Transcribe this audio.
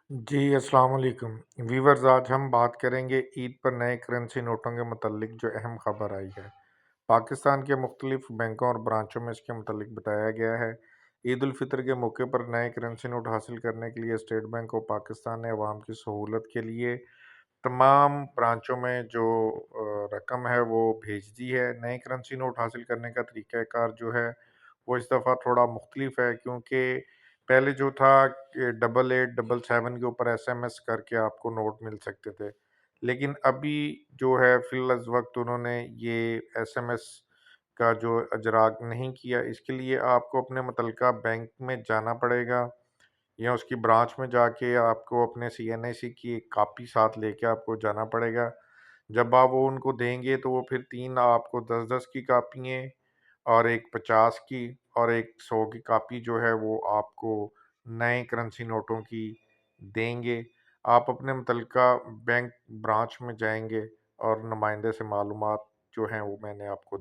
जी, अस्सलाम वालेकुम। व्यूअर्स, आज हम बात करेंगे ईद पर नए करेंसी नोटों के मुतल्लिक जो अहम खबर आई है। पाकिस्तान के मुख्तलिफ बैंकों और ब्रांचों में इसके मुतल्लिक बताया गया है। ईद उल फितर के मौके पर नए करेंसी नोट हासिल करने के लिए स्टेट बैंक ऑफ पाकिस्तान ने अवाम की सहूलत के लिए तमाम ब्रांचों में जो रकम है वो भेज दी है। नए करेंसी नोट हासिल करने का तरीक़ाकार जो है वो इस दफ़ा थोड़ा मुख्तलिफ है, क्योंकि पहले जो था कि 8877 के ऊपर एसएमएस करके आपको नोट मिल सकते थे। लेकिन अभी जो है फ़िल वक़्त उन्होंने ये एसएमएस का जो इजरात नहीं किया। इसके लिए आपको अपने मुतल्लिका बैंक में जाना पड़ेगा या उसकी ब्रांच में जाके आपको अपने सीएनआईसी की एक कॉपी साथ लेके आपको जाना पड़ेगा। जब आप वो उनको देंगे तो वो फिर 3 आपको 10-10 की कॉपियाँ और एक 50 की और एक 100 की कॉपी जो है वो आपको नए करेंसी नोटों की देंगे। आप अपने मुतल्लिका बैंक ब्रांच में जाएँगे और नुमाइंदे से मालूमात जो हैं वो मैंने आपको